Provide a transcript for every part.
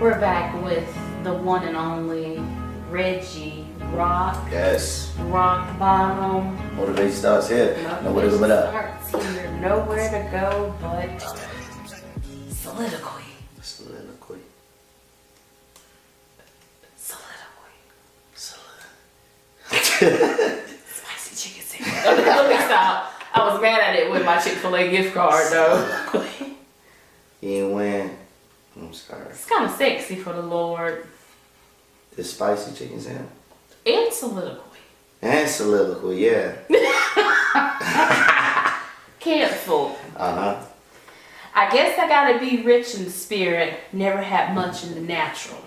We're back with the one and only Reggie, Rocc. Yes. Rock bottom. Motivation starts here. Nowhere to go but up. Starts here. Nowhere to go but Soliloquy. Soliloquy. Spicy chicken sandwich. Let me stop. I was mad at it with my Chick-fil-A gift card though. You ain't win. I'm sorry. It's kind of sexy for the Lord. The spicy chicken sandwich. And Soliloquy. And soliloquy, yeah. Canceled. Uh-huh. I guess I gotta be rich in the spirit, never had much in the natural.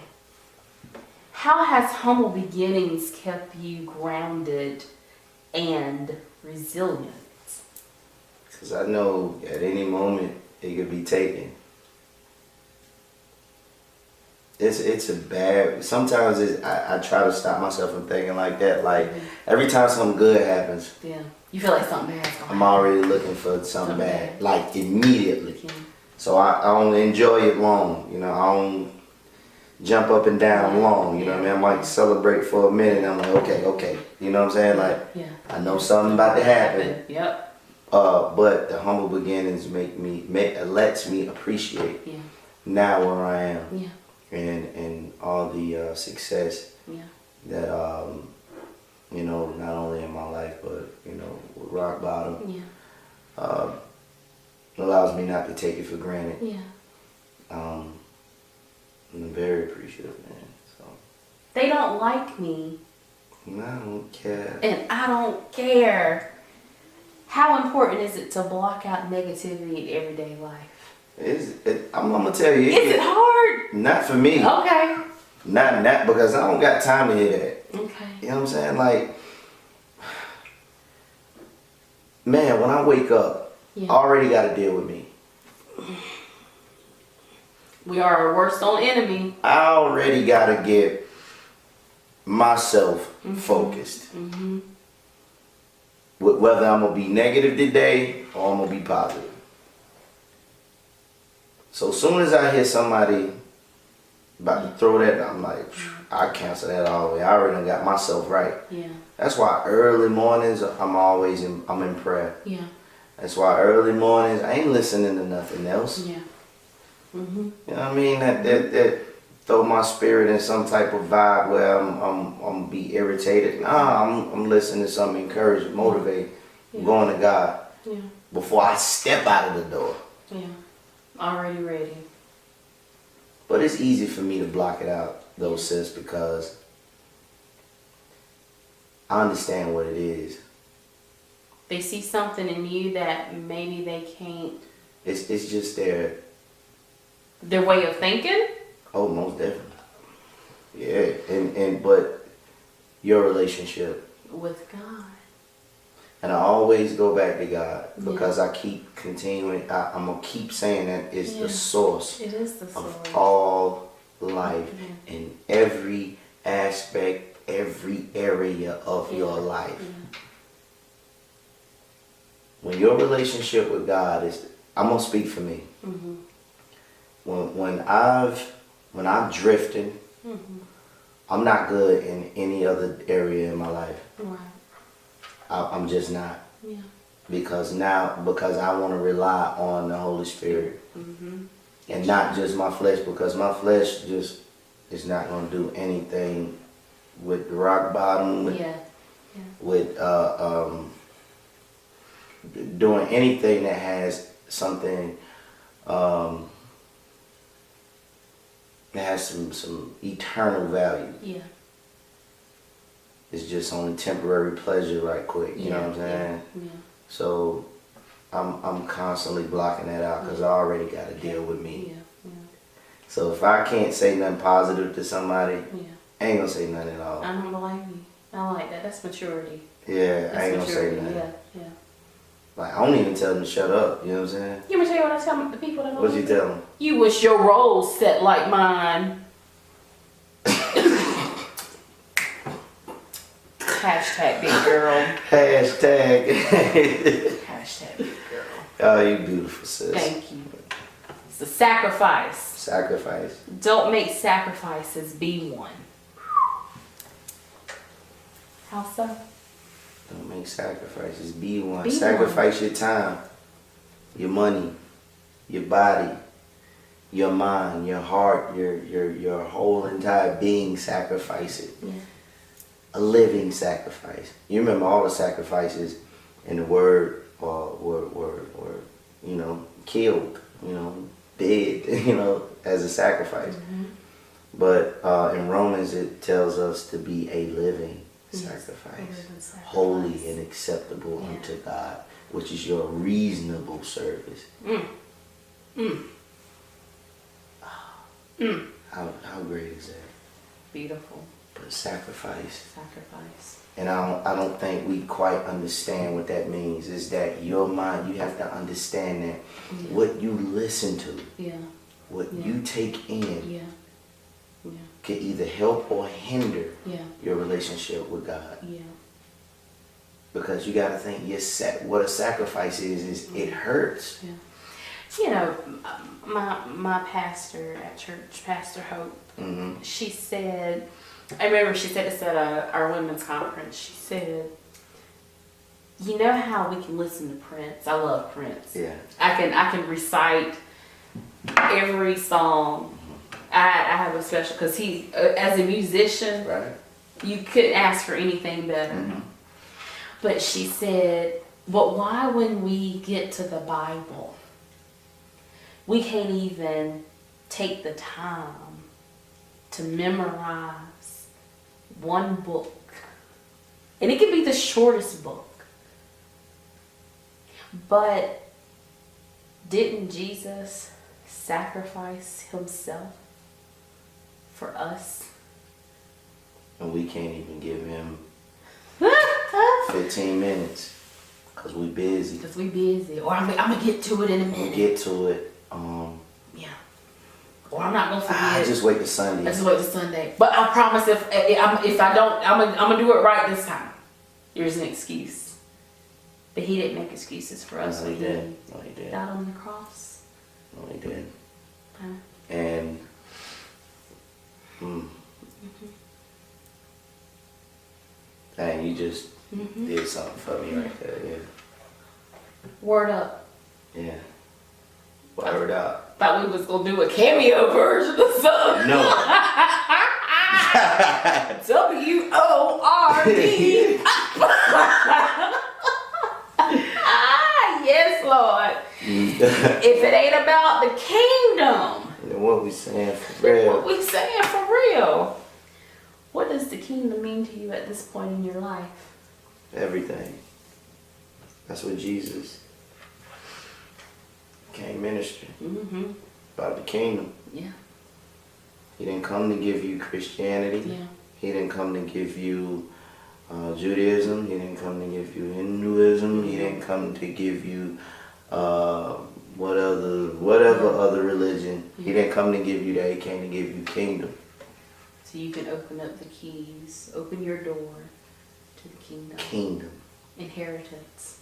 How has humble beginnings kept you grounded and resilient? Because I know at any moment it could be taken. It's a bad, sometimes I try to stop myself from thinking like that. Like every time something good happens, yeah, you feel like something bad's going on. I'm already looking for something bad, like immediately. Yeah. So I don't enjoy it long, you know, I don't jump up and down long, you know what I mean? I might celebrate for a minute and I'm like, okay, you know what I'm saying? Like, yeah. I know something about to happen. Yep. But the humble beginnings lets me appreciate now where I am. Yeah. And all the success that you know, not only in my life but you know, with rock bottom, allows me not to take it for granted. Yeah. I'm very appreciative, man. So they don't like me. I don't care. And I don't care. How important is it to block out negativity in everyday life? I'm gonna tell you. Is it hard? Not for me. Okay. Not because I don't got time to hear that. Okay. You know what I'm saying? Like, man, when I wake up, I already got to deal with me. We are our worst own enemy. I already got to get myself focused. Whether I'm going to be negative today or I'm going to be positive. So as soon as I hear somebody about to throw that, I'm like, I cancel that all the way. I already got myself right. Yeah. That's why early mornings I'm in prayer. Yeah. That's why early mornings I ain't listening to nothing else. Yeah. You know what I mean? That throw my spirit in some type of vibe where I'm be irritated. Nah, I'm listening to something encouraging, motivate, going to God before I step out of the door. Yeah. Already ready. But it's easy for me to block it out, though, sis, because I understand what it is. They see something in you that maybe they can't. It's just their way of thinking? Oh, most definitely. Yeah, but your relationship with God. And I always go back to God because I keep continuing. I'm going to keep saying that it's the source, it is the source of all life in every aspect, every area of your life. When your relationship with God is, I'm going to speak for me. When I'm drifting, I'm not good in any other area in my life. Right. I'm just not. Yeah. Because I want to rely on the Holy Spirit. And not just my flesh, because my flesh just is not going to do anything with rock bottom, with doing anything that has something that has some eternal value. Yeah. It's just only temporary pleasure right quick, you know what I'm saying? Yeah. So I'm constantly blocking that out because I already got to deal with me. Yeah. So if I can't say nothing positive to somebody, I ain't gonna say nothing at all. I don't believe you. I like that. That's maturity. Yeah, I ain't gonna say nothing. Yeah. Like, I don't even tell them to shut up, you know what I'm saying? You want me to tell you what I tell the people that don't What you tell them? You wish your roles set like mine. Hashtag big girl. Hashtag big girl. Oh, you beautiful, sis. Thank you. It's a sacrifice. Sacrifice. Don't make sacrifices, be one. How so? Don't make sacrifices, be one. Be Sacrifice your time, your money, your body, your mind, your heart, your whole entire being. Sacrifice it. Yeah. A living sacrifice. You remember all the sacrifices in the word were killed, dead, as a sacrifice. Mm-hmm. But in Romans it tells us to be a living sacrifice, holy and acceptable unto God, which is your reasonable service. How great is that? Beautiful. But sacrifice. Sacrifice. And I don't think we quite understand what that means. Is that your mind? You have to understand that what you listen to, what you take in, can either help or hinder your relationship with God. Yeah. Because you got to think, what a sacrifice is it hurts. Yeah. My pastor at church, Pastor Hope, she said, I remember she said this at our women's conference. She said, you know how we can listen to Prince? I love Prince. Yeah. I can recite every song. I have a special, because he, as a musician, Right. you couldn't ask for anything better. But she said, but why when we get to the Bible, we can't even take the time to memorize one book? And it can be the shortest book. But didn't Jesus sacrifice himself for us? And we can't even give him 15 minutes because we busy. Because we busy. Or I'm going to get to it in a minute. Get to it. Yeah. Or I'm not going to forget. Just wait till Sunday. I just wait till Sunday. But I promise if I don't, I'm going to do it right this time. Here's an excuse. But he didn't make excuses for us. No, he did. No, he did. Died on the cross. No, he did. Huh? And dang, you just did something for me right there. Yeah. Word up. Yeah. Word up. Thought we was going to do a cameo version of something. No. W-O-R-D. Yes, Lord. If it ain't about the kingdom, Then what we saying for real? what we saying for real? What does the kingdom mean to you at this point in your life? Everything. That's what Jesus came minister about the kingdom. Yeah. He didn't come to give you Christianity. Yeah. He didn't come to give you Judaism. He didn't come to give you Hinduism. He didn't come to give you whatever other religion. He didn't come to give you that. He came to give you kingdom. So you can open up the keys, open your door to the kingdom. Kingdom. Inheritance.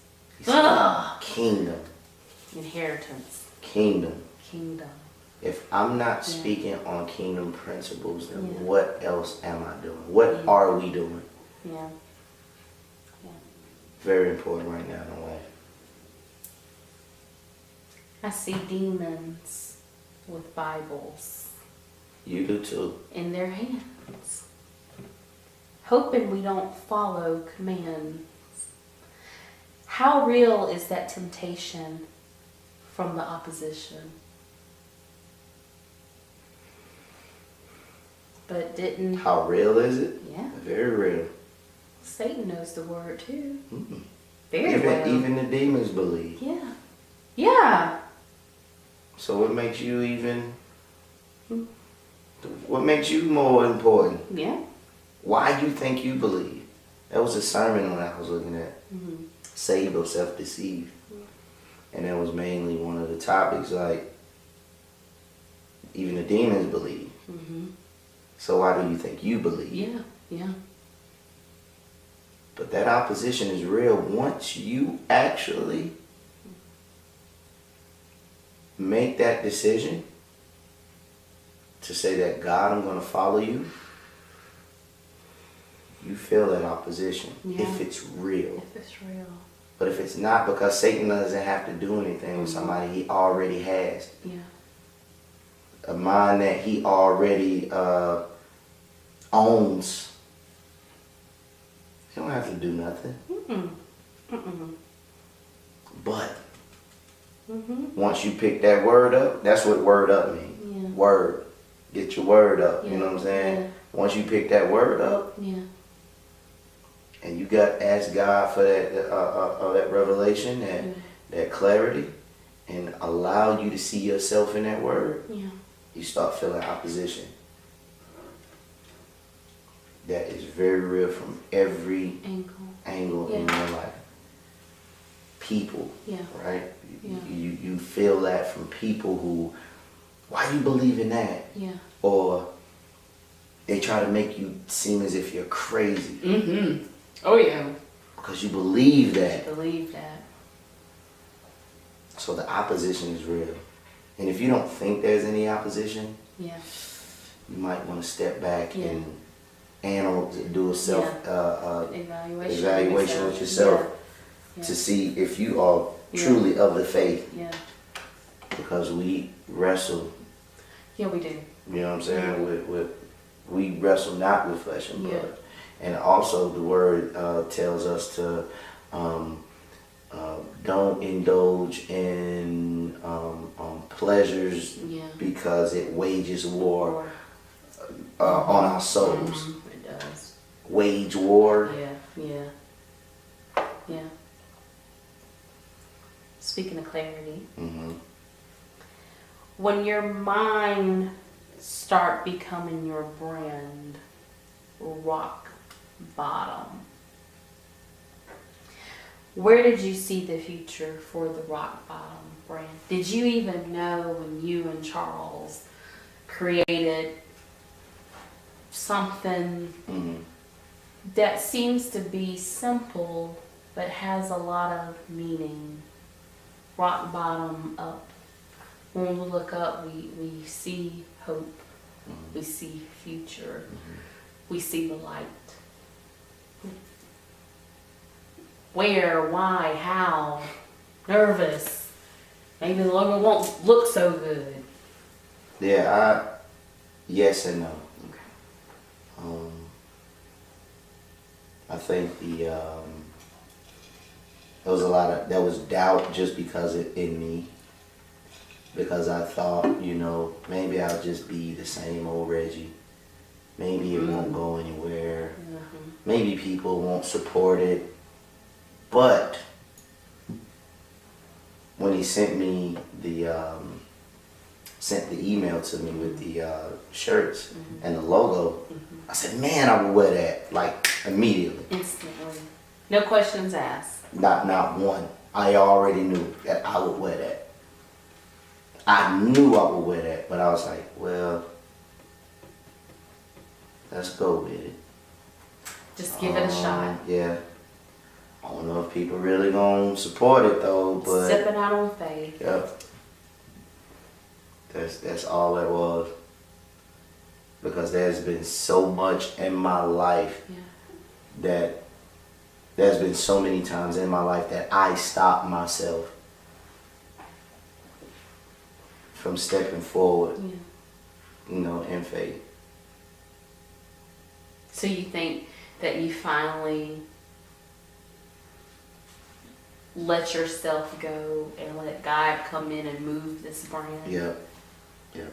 Kingdom. Inheritance. Kingdom. Kingdom. If I'm not speaking on kingdom principles, then what else am I doing? What are we doing? Yeah. Very important right now in life. I see demons with Bibles You do too. in their hands, hoping we don't follow commands. How real is that temptation from the opposition? But didn't... How real is it? Yeah. Very real. Satan knows the word too. Mm-hmm. Very well. Even the demons believe. Yeah. Yeah. So what makes you what makes you more important? Yeah. Why do you think you believe? That was a sermon when I was looking at Saved or Self-Deceived. And that was mainly one of the topics, like, even the demons believe. So why do you think you believe? Yeah. Yeah. But that opposition is real once you actually make that decision to say that, God, I'm going to follow you, you feel that opposition if it's real. If it's real. But if it's not, because Satan doesn't have to do anything with somebody he already has. Yeah. A mind that he already owns. He don't have to do nothing. But once you pick that word up, that's what word up means. Yeah. Word. Get your word up. Yeah. You know what I'm saying? Yeah. Once you pick that word up, and you got to ask God for that revelation, that clarity, and allow you to see yourself in that word, you start feeling opposition. That is very real from every angle in your life. People, right? You feel that from people who, why you believe in that? Or they try to make you seem as if you're crazy. Oh yeah. Because you believe that. So the opposition is real. And if you don't think there's any opposition, you might want to step back and do a self evaluation with yourself to see if you are truly of the faith. Because we wrestle. Yeah, we do. You know what I'm saying? We wrestle not with flesh and blood. And also the word tells us to don't indulge in pleasures because it wages war on our souls. It does. Wage war. Yeah. Speaking of clarity, when your mind start becoming your brand, rock bottom, where did you see the future for the Rock Bottom brand? Did you even know when you and Charles created something that seems to be simple but has a lot of meaning? Rock bottom up. When we look up, we see hope. We see future. We see the light. Where, why, how, nervous. Maybe the logo won't look so good. Yeah, yes and no. Okay. I think there was doubt just because in me. Because I thought, maybe I'll just be the same old Reggie. Maybe it won't go anywhere. Maybe people won't support it. But when he sent me the email to me with the shirts and the logo, I said, man, I would wear that like immediately. Instantly. No questions asked. Not one. I already knew that I would wear that. I knew I would wear that, but I was like, well, let's go with it. Just give it a shot. Yeah. I don't know if people really gonna support it though, but stepping out on faith. Yep. That's all it was. Because there's been so much in my life that there's been so many times in my life that I stopped myself from stepping forward, in faith. So you think that you finally let yourself go and let God come in and move this brand? Yeah.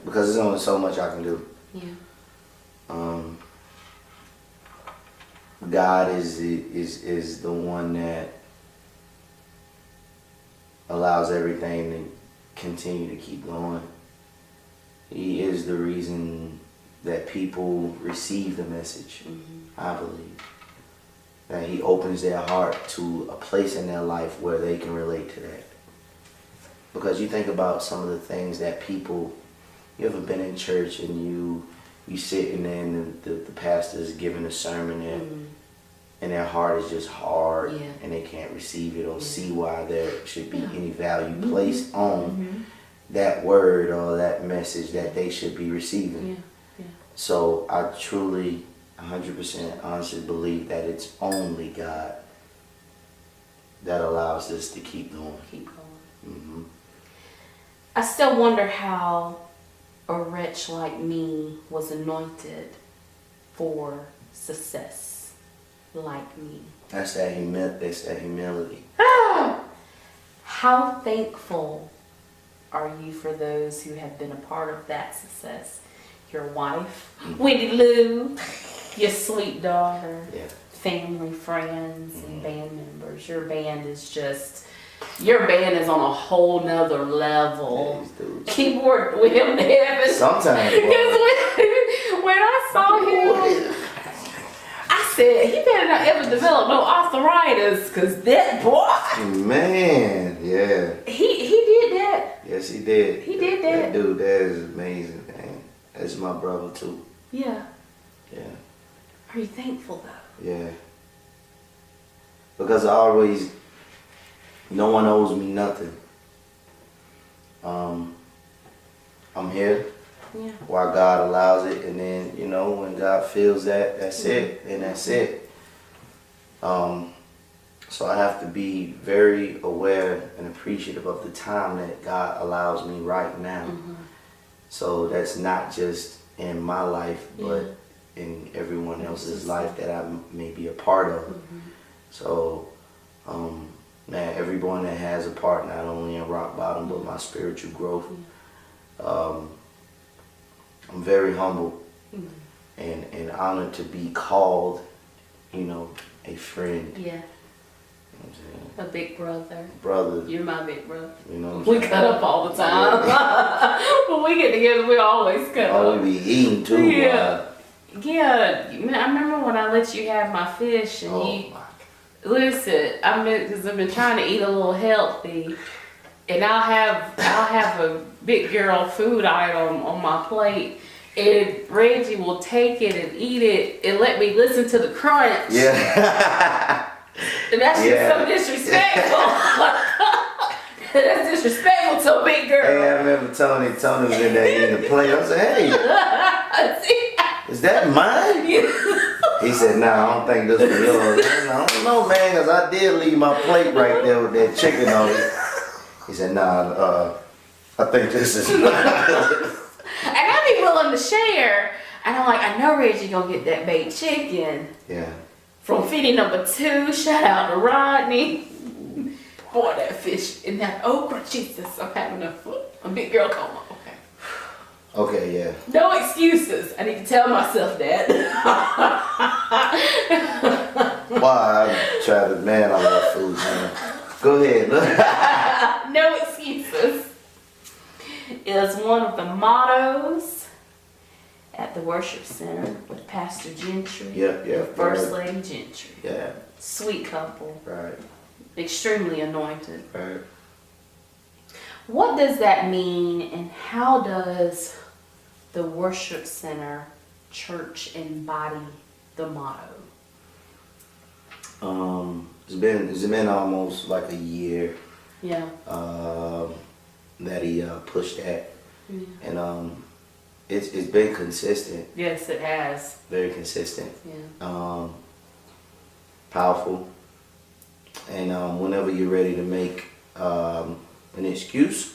Because there's only so much I can do. Yeah. God is the one that allows everything to continue to keep going. He is the reason that people receive the message, I believe. That he opens their heart to a place in their life where they can relate to that. Because you think about some of the things that people, you ever been in church and you sitting there and the pastor's giving a sermon and their heart is just hard and they can't receive it or see why there should be any value placed on that word or that message that they should be receiving. Yeah. Yeah. So I truly 100% honestly believe that it's only God that allows this to keep going. Keep going. Mm-hmm. I still wonder how a wretch like me was anointed for success like me. That's that humility. How thankful are you for those who have been a part of that success? Your wife, Wendy Lou, your sweet daughter, Yeah. family, friends, and band members. Your band is on a whole nother level. Keep working with him to heaven. Sometimes. Because when I saw him, I said, he better not ever develop no arthritis, because that boy. Man, yeah. He did that. Yes, he did. He did that. That dude, that is amazing, man. That's my brother, too. Yeah. Yeah. Are you thankful, though? Yeah. Because no one owes me nothing. I'm here. Yeah. While God allows it, and then, you know, when God feels that, that's it, and that's it. So I have to be very aware and appreciative of the time that God allows me right now. Mm-hmm. So that's not just in my life, but Yeah. in everyone else's life that I may be a part of. Mm-hmm. So, man, everyone that has a part, not only in rock bottom, but my spiritual growth. I'm very humble and honored to be called, you know, a friend. Yeah. You know what I'm saying? A big brother. Brother. You're my big brother. You know what I'm We saying? cut up all the time. When we get together, we always cut Oh, up. we be eating too. Yeah. Yeah. I remember when I let you have my fish and you... Listen, because I've been trying to eat a little healthy, and I'll have a big girl food item on my plate, and Reggie will take it and eat it and let me listen to the crunch. Yeah. And that's just so disrespectful. That's disrespectful to a big girl. Hey, I remember Tony was in there eating the plate. I said, hey, is that mine? He said, nah, I don't think this is yours. I don't know, man, because I did leave my plate right there with that chicken on it. He said, nah, I think this is mine. And I be willing to share. And I'm like, I know Reggie gonna get that baked chicken. Yeah. From feeding number 2, shout out to Rodney. Boy, that fish and that okra, Jesus, I'm having a big girl coma. Okay. Okay, yeah. No excuses. I need to tell myself that. Why? I try to, man, I love food, man. Go ahead. No excuses is one of the mottos at the worship center with Pastor Gentry. Yeah. First Lady Gentry. Yeah. Sweet couple. Right. Extremely anointed. Right. What does that mean, and how does the worship center church embody the motto? It's been almost like a year. Yeah. That he pushed that, Yeah. and it's been consistent. Yes, it has. Very consistent. Yeah. Powerful. And whenever you're ready to make an excuse,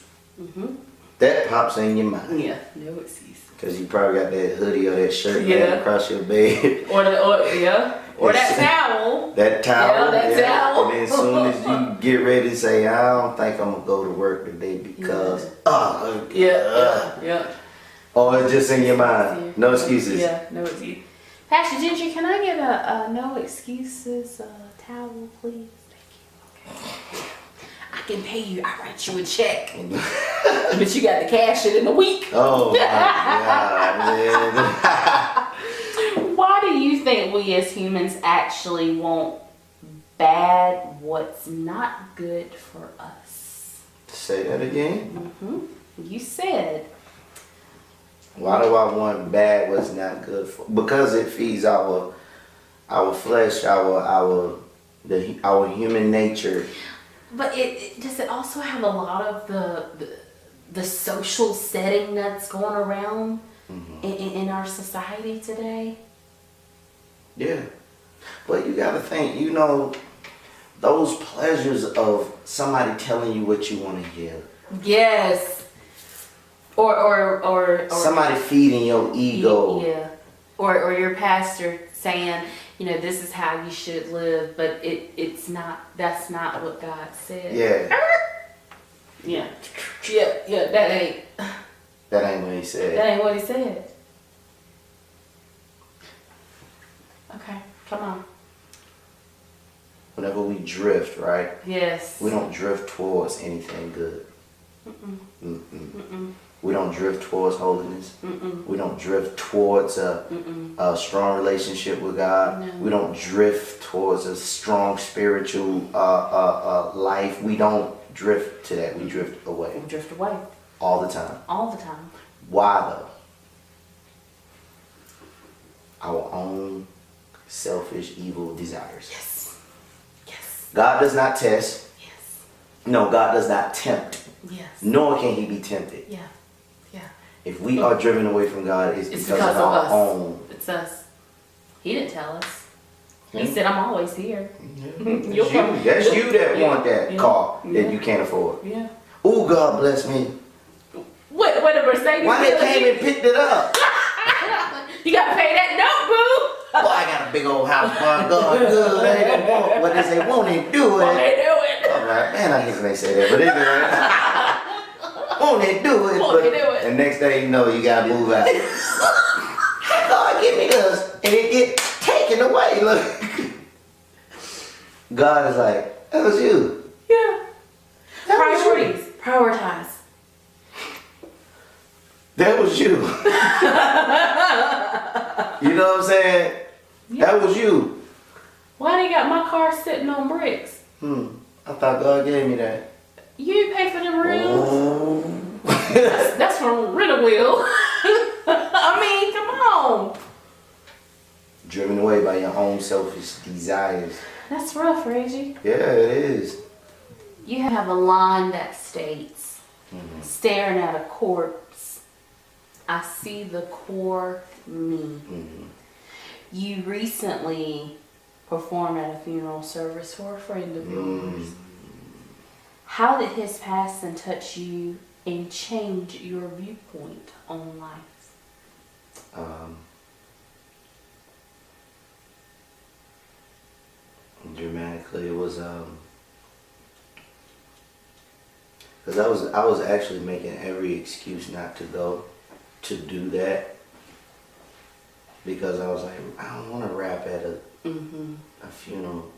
that pops in your mind. Yeah. No excuse. Because you probably got that hoodie or that shirt laying across your bed. Or that towel. That towel. Yeah, that towel. And then as soon as you get ready to say, I don't think I'm going to go to work today because, Yeah. Or it's just in your mind. No excuses. Yeah, no excuses. Pastor Gentry, can I get a no excuses towel, please? Thank you. Okay. I can pay you. I write you a check. But you got to cash it in a week. Oh, my God, man. Why do you think we as humans actually want bad what's not good for us? Say that again. You said. Why do I want bad what's not good for? Because it feeds our flesh, our human nature. But does it also have a lot of the social setting that's going around in our society today. Yeah. But you gotta think, those pleasures of somebody telling you what you want to hear. Yes. Or somebody feeding your ego. Yeah. Or your pastor saying, this is how you should live, but that's not what God said. Yeah. Yeah. Yeah, that ain't what he said. That ain't what he said. Okay, come on. Whenever we drift, right? Yes. We don't drift towards anything good. We don't drift towards holiness. We don't drift towards a strong relationship with God. No. We don't drift towards a strong spiritual life. We don't drift to that. We drift away. We drift away. All the time. All the time. Why though? Our own selfish, evil desires. Yes. Yes. God does not test. Yes. No, God does not tempt. Yes. Nor can he be tempted. Yeah. Yeah. If we are driven away from God, it's because of our us. own. It's us. He didn't tell us. Yeah. He said, I'm always here. Yeah. That's you that want that car that you can't afford. Yeah. Oh, God bless me. What a Mercedes? Why they came and picked it up? You gotta pay that note, boo. Boy, I got a big old house, boy, going good. What they say, won't he do it? Won't they do it? All right, man, I hate when they say that, but anyway. Won't they do it? Won't they do it? The next day you know, you gotta move out. God, give me this, and it get taken away. Look, God is like, that was you. Yeah. That Priorities. Prioritize. That was you. You know what I'm saying? Yeah. That was you. Why they got my car sitting on bricks? I thought God gave me that. You didn't pay for them rims. Oh. That's from Rent-A-Wheel. I mean, come on. Driven away by your own selfish desires. That's rough, Reggie. Yeah, it is. You have a line that states, staring at a corpse, I see the core me. You recently performed at a funeral service for a friend of yours. How did his passing touch you and change your viewpoint on life? Dramatically, it was because I was actually making every excuse not to go to do that, because I was like, I don't want to rap at a funeral.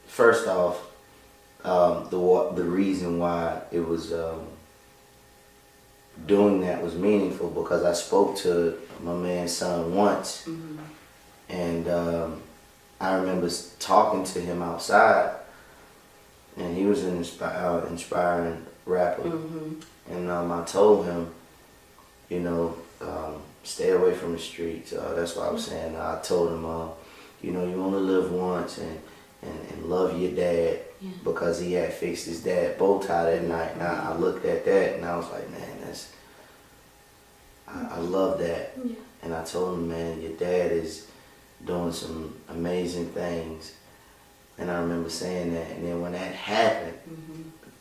First off, the reason why it was doing that was meaningful because I spoke to my man's son once, and I remember talking to him outside, and he was an inspiring rapper, and I told him, stay away from the streets. That's what I was saying. I told him, you only live once, and love your dad, because he had fixed his dad bow tie that night. And I looked at that and I was like, man, I love that. Yeah. And I told him, man, your dad is doing some amazing things. And I remember saying that, and then when that happened,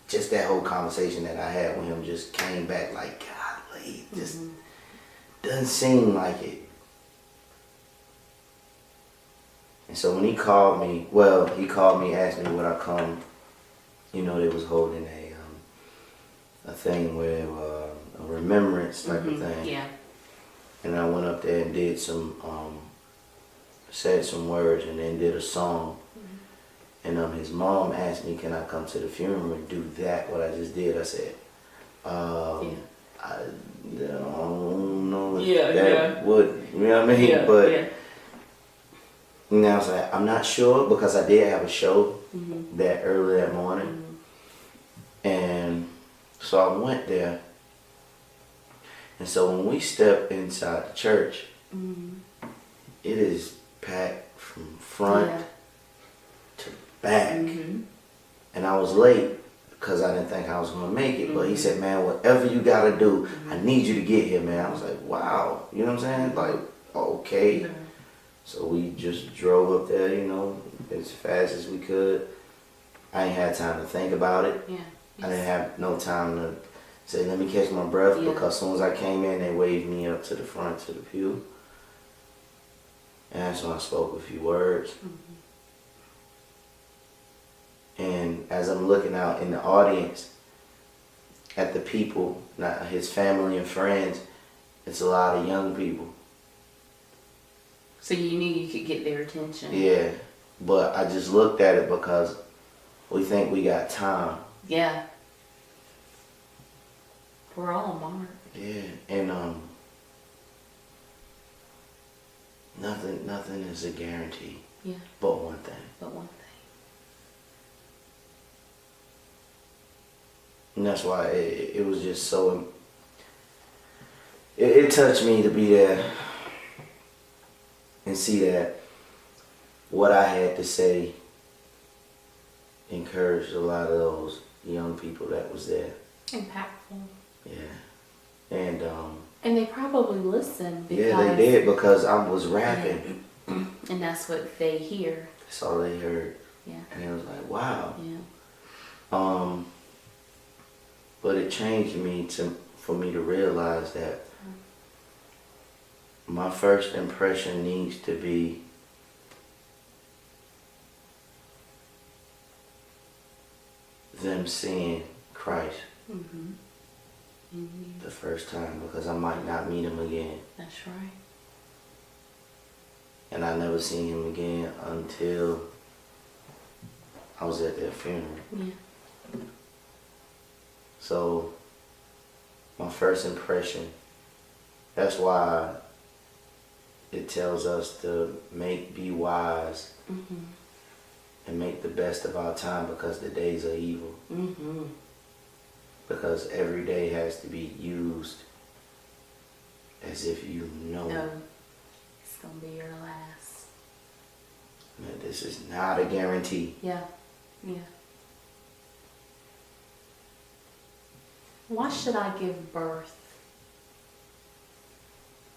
just that whole conversation that I had with him just came back like, golly, just doesn't seem like it. And so when he called me, asked me would I come. They was holding a thing where a remembrance type of thing. Yeah. And I went up there and did said some words and then did a song. And his mom asked me, can I come to the funeral and do that, what I just did? I said, I don't know if that would, you know what I mean? But and I was like, I'm not sure, because I did have a show that early that morning. And so I went there. And so when we step inside the church, it is packed from front to back. And I was late because I didn't think I was going to make it. But he said, man, whatever you got to do, I need you to get here, man. I was like, wow. You know what I'm saying? Like, okay. So we just drove up there, you know, as fast as we could. I ain't had time to think about it. Yeah. I didn't have no time to say, let me catch my breath, because as soon as I came in, they waved me up to the front, to the pew. And that's when I spoke a few words. And as I'm looking out in the audience at the people, not his family and friends, it's a lot of young people. So you knew you could get their attention. Yeah, but I just looked at it because we think we got time. Yeah. We're all marked. Yeah, and nothing is a guarantee. Yeah. But one thing. But one thing. And that's why it was just so. It touched me to be there and see that what I had to say encouraged a lot of those young people that was there. Impactful. Yeah. And they probably listened because... Yeah, they did, because I was rapping. Yeah. And that's what they hear. That's all they heard. Yeah. And it was like, wow. Yeah. But it changed me for me to realize that my first impression needs to be them seeing Christ the first time, because I might not meet him again. That's right. And I never seen him again until I was at their funeral. Yeah. So my first impression, that's why it tells us to be wise and make the best of our time, because the days are evil. Because every day has to be used as if you know it's going to be your last. Man, this is not a guarantee. Yeah. Yeah. Why should I give birth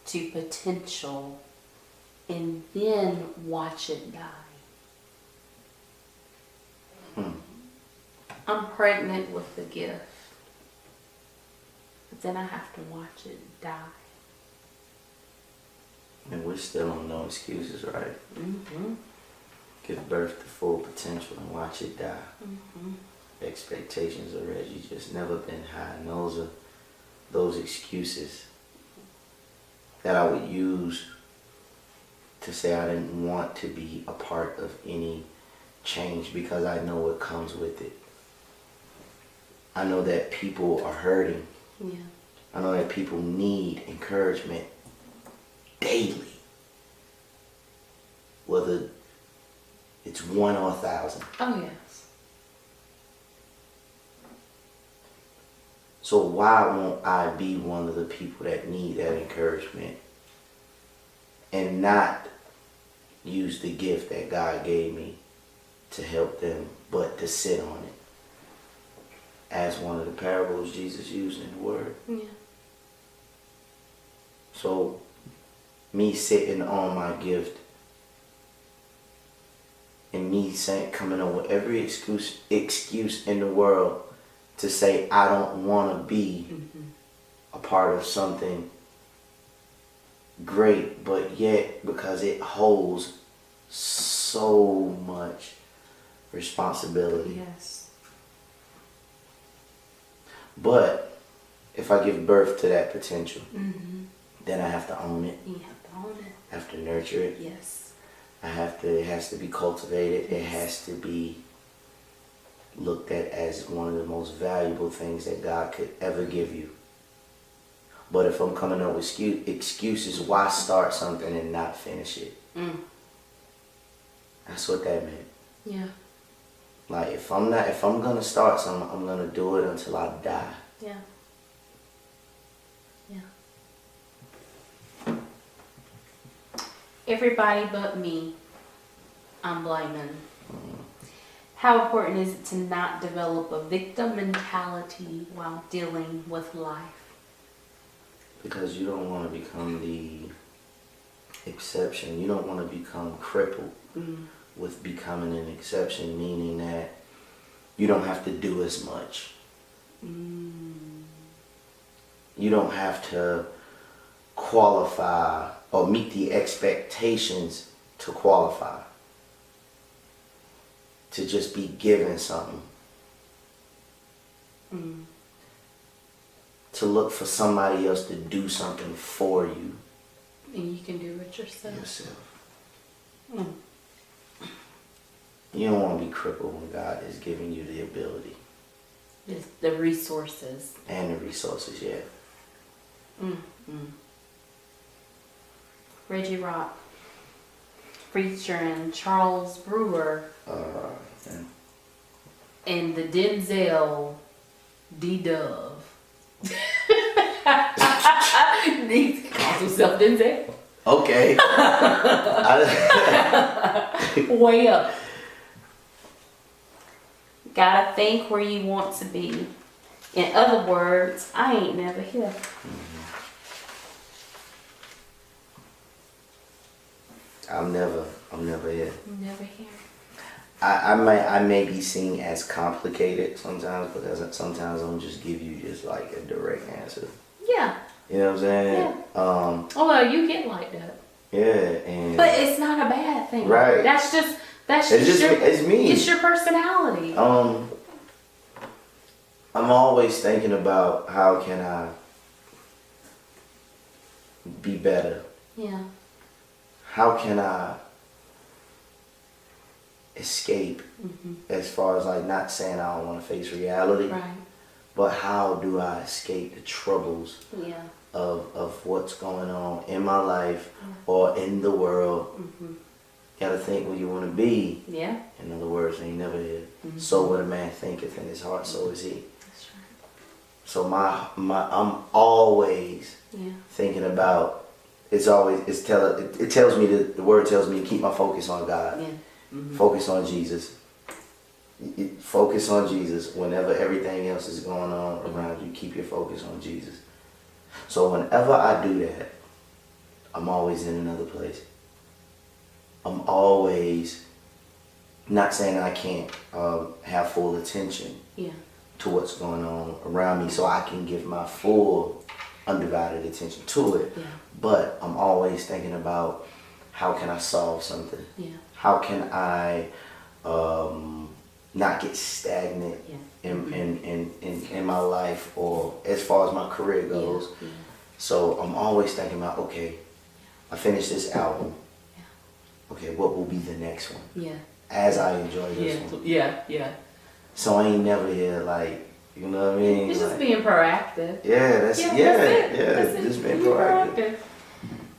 to potential and then watch it die? I'm pregnant with the gift, but then I have to watch it die. And we're still on no excuses, right? Give birth to full potential and watch it die. Expectations of Reggie just never been high. And those are those excuses that I would use to say I didn't want to be a part of any change, because I know what comes with it. I know that people are hurting. Yeah. I know that people need encouragement daily. Whether it's 1 or 1,000. Oh, yes. So why won't I be one of the people that need that encouragement and not use the gift that God gave me to help them, but to sit on it? As one of the parables Jesus used in the Word. Yeah. So, me sitting on my gift and me coming up with every excuse in the world to say I don't want to be a part of something great, but yet because it holds so much responsibility. Yes. But if I give birth to that potential, then I have to own it. You have to own it. I have to nurture it. Yes. It has to be cultivated. It has to be looked at as one of the most valuable things that God could ever give you. But if I'm coming up with excuses, why start something and not finish it? That's what that meant. Yeah. Like, if I'm gonna start something, I'm gonna do it until I die. Yeah. Yeah. Everybody but me, I'm blaming. How important is it to not develop a victim mentality while dealing with life? Because you don't want to become the exception. You don't want to become crippled with becoming an exception, meaning that you don't have to do as much. You don't have to qualify or meet the expectations to qualify. To just be given something. To look for somebody else to do something for you. And you can do it yourself. You don't want to be crippled when God is giving you the ability. It's the resources. And the resources, yeah. Reggie Rocc, preacher, and Charles Brewer, and the Denzel D-Dove. He calls himself Denzel. Okay. Way up. Gotta think where you want to be. In other words, I ain't never here. I'm never here. Never here. I may be seen as complicated sometimes, because sometimes I'm just give you just like a direct answer. Yeah. You know what I'm saying? Yeah. Although you get like that. Yeah, but it's not a bad thing. Right. That's just it's me. It's your personality. I'm always thinking about how can I be better. Yeah. How can I escape, as far as like not saying I don't want to face reality, Right. but how do I escape the troubles Yeah. of what's going on in my life or in the world. Gotta think where you want to be. Yeah. In other words, ain't never here. So what a man thinketh in his heart, so is he. That's right. So I'm always thinking about. It tells me the word tells me to keep my focus on God. Yeah. Focus on Jesus. Focus on Jesus. Whenever everything else is going on around you, keep your focus on Jesus. So whenever I do that, I'm always in another place. I'm always not saying I can't have full attention to what's going on around me, so I can give my full undivided attention to it. Yeah. But I'm always thinking about how can I solve something? Yeah. How can I not get stagnant in my life or as far as my career goes? Yeah. So I'm always thinking about, okay, I finished this album. Okay, what will be the next one? Yeah. As I enjoy this one. Yeah. So I ain't never here like, you know what I mean? It's like, just being proactive. Yeah, that's it. Just being proactive.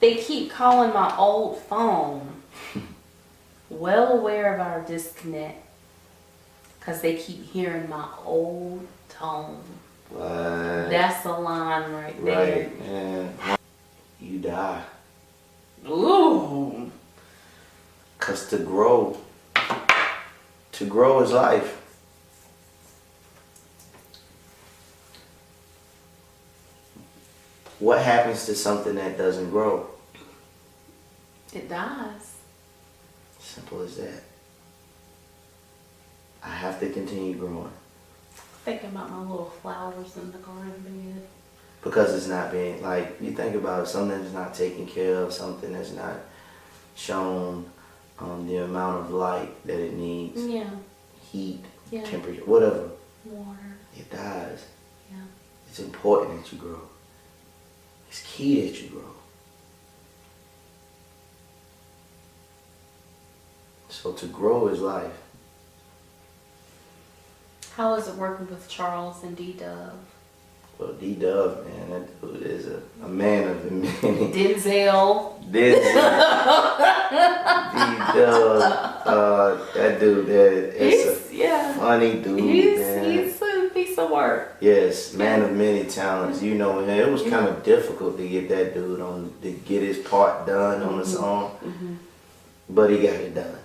They keep calling my old phone. Well aware of our disconnect, because they keep hearing my old tone. What? That's a line right there. Right, man. You die. Ooh. Because to grow is life. What happens to something that doesn't grow? It dies. Simple as that. I have to continue growing. Thinking about my little flowers in the garden bed. Because it's not being, like, you think about something that's not taken care of, something that's not shown the amount of light that it needs. Yeah. Heat, Yeah. temperature, whatever. Water. It dies. Yeah. It's important that you grow. It's key that you grow. So to grow is life. How is it working with Charles and D-Dove? Well, D-Dove, man, that dude is a man of the many. Denzel. D-Dove, that dude there is a funny dude, man. He's a piece of work. Yes, man of many talents. You know, it was kind of difficult to get that dude to get his part done on the song, but he got it done.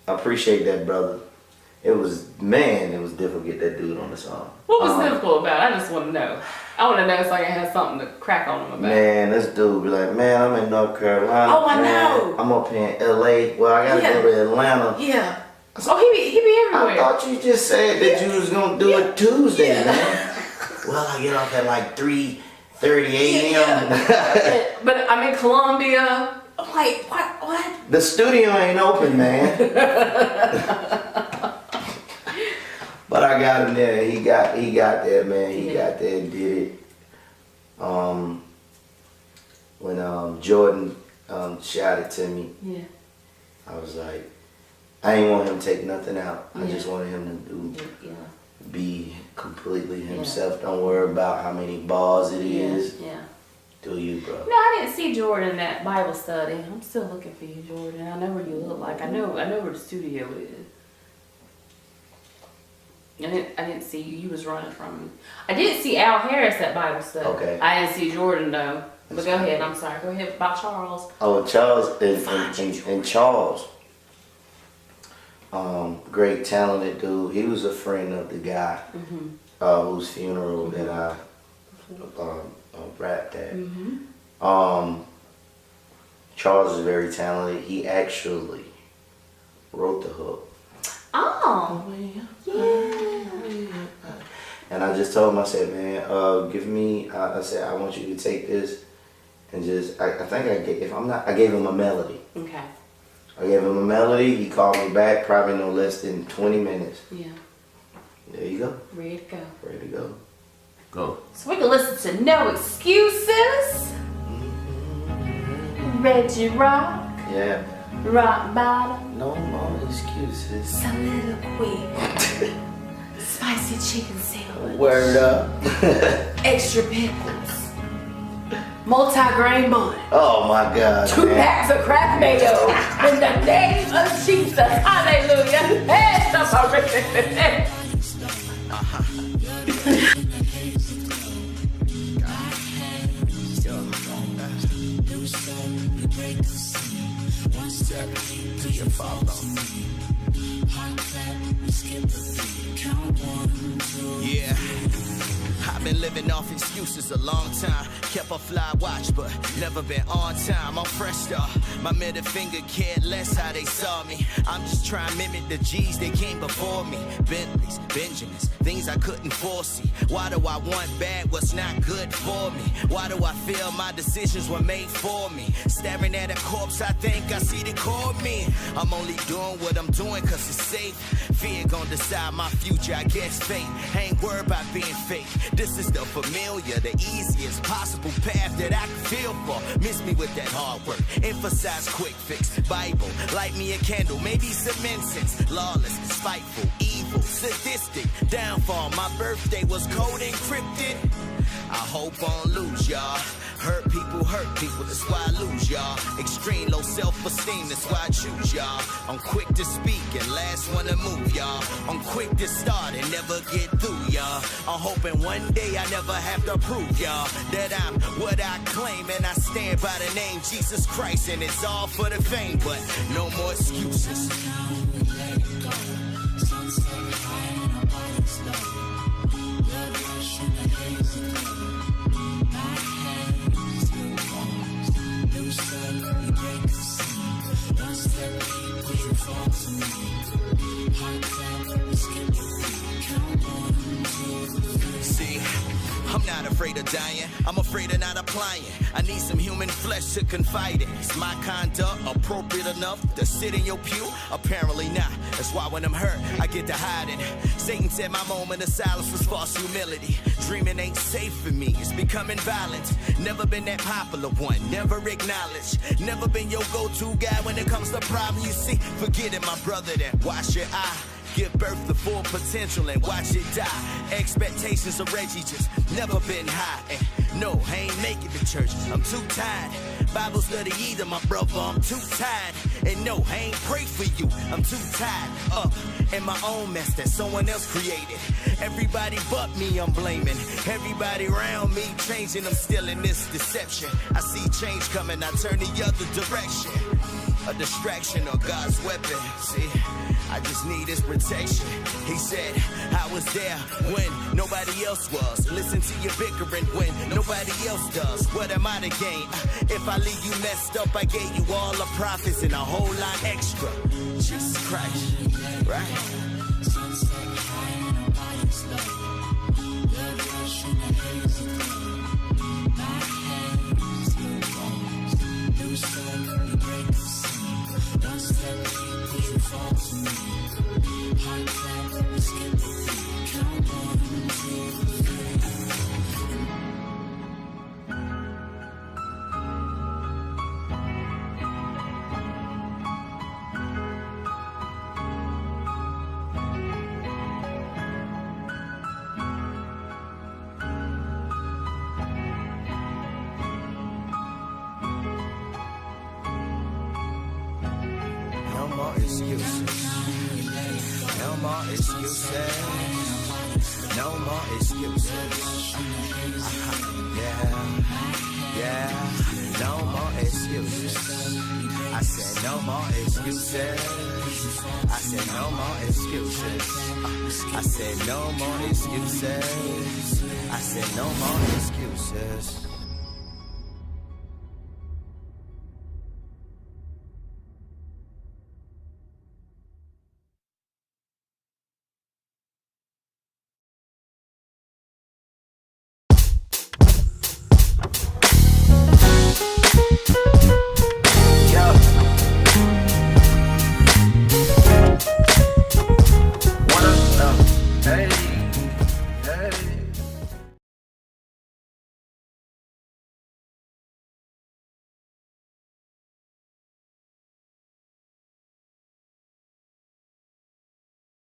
I appreciate that brother. It was difficult to get that dude on the song. What was difficult about it? I just want to know. I want to know so I can have something to crack on him about. Man, this dude be like, man, I'm in North Carolina. Oh, I man. know. I'm up here in LA. Well, I gotta go to Atlanta. Yeah. Oh, he be everywhere. I thought you just said that you was gonna do it Tuesday, man. Well, I get off at like 3:30 a.m. But I'm in Columbia. I'm like, what? The studio ain't open, man. But I got him there. He got there, man. He got there and did it. When Jordan shouted to me, I was like, I ain't want him to take nothing out. I just wanted him to be completely himself. Don't worry about how many bars it is. Yeah. Do you, bro? No, I didn't see Jordan in that Bible study. I'm still looking for you, Jordan. I know where you look like. I know where the studio is. I didn't see you. You was running from me. I did see Al Harris at Bible study. Okay. I didn't see Jordan though. But go ahead. I'm sorry. Go ahead about Charles. Oh, Charles and Charles. Great talented dude. He was a friend of the guy whose funeral that I rapped at. Charles is very talented. He actually wrote the hook. Oh, yeah. And I just told him, I said, man, give me. I said, I want you to take this and just. I think I gave him a melody. Okay. I gave him a melody. He called me back, probably no less than 20 minutes. Yeah. There you go. Ready to go. Ready to go. Go. So we can listen to No Excuses. Reggie Rocc. Yeah. Rock Bottom. No more excuses. Soliloquy. Spicy chicken sandwich. Word up. Extra pickles. Multi-grain bun. Oh my God. 2 packs of Kraft mayo. In the name of Jesus. Hallelujah. Hey, somebody. Yeah, I've been living off excuses a long time. Kept a fly watch, but never been on time. I'm fresh though. My middle finger cared less how they saw me. I'm just trying to mimic the G's that came before me. Bentleys, Benjamins, things I couldn't foresee. Why do I want bad what's not good for me? Why do I feel my decisions were made for me? Staring at a corpse, I think I see the core me. I'm only doing what I'm doing cause it's safe. Fear gon' decide my future, I guess fate. I ain't worried about being fake. This is the familiar, the easiest possible path that I can feel for. Miss me with that hard work, emphasize quick fix. Bible, light me a candle, maybe some incense. Lawless, spiteful, evil, sadistic. Downfall, my birthday was code encrypted. I hope I don't lose y'all. Hurt people, that's why I lose y'all. Extreme low self-esteem, that's why I choose y'all. I'm quick to speak and last one to move y'all. I'm quick to start and never get through y'all. I'm hoping one day I never have to prove y'all that I'm what I claim, and I stand by the name Jesus Christ, and it's all for the fame, but no more excuses. See, I'm not afraid of dying, I'm afraid of not applying. I need some human flesh to confide in. Is my conduct appropriate enough to sit in your pew? Apparently not. That's why when I'm hurt, I get to hiding. Satan said my moment of silence was false humility. Dreaming ain't safe for me, it's becoming violent. Never been that popular one, never acknowledged. Never been your go-to guy when it comes to problems. You see, forget it, my brother, then watch your eye. Give birth to full potential and watch it die. Expectations of Reggie just never been high. And no, I ain't making the church, I'm too tired. Bible study either, my brother, I'm too tired. And no, I ain't pray for you, I'm too tired. Up in my own mess that someone else created. Everybody but me I'm blaming. Everybody around me changing, I'm still in this deception. I see change coming, I turn the other direction. a distraction or God's weapon. See, I just need his protection. He said, I was there when nobody else was. Listen to your bickering when nobody else does. What am I to gain? If I leave you messed up, I gave you all the profits and a whole lot extra. Jesus Christ, right? No more excuses. No more excuses. No more excuses. Yeah, yeah. No more excuses. I said no more excuses. I said no more excuses. I said no more excuses. I said no more excuses.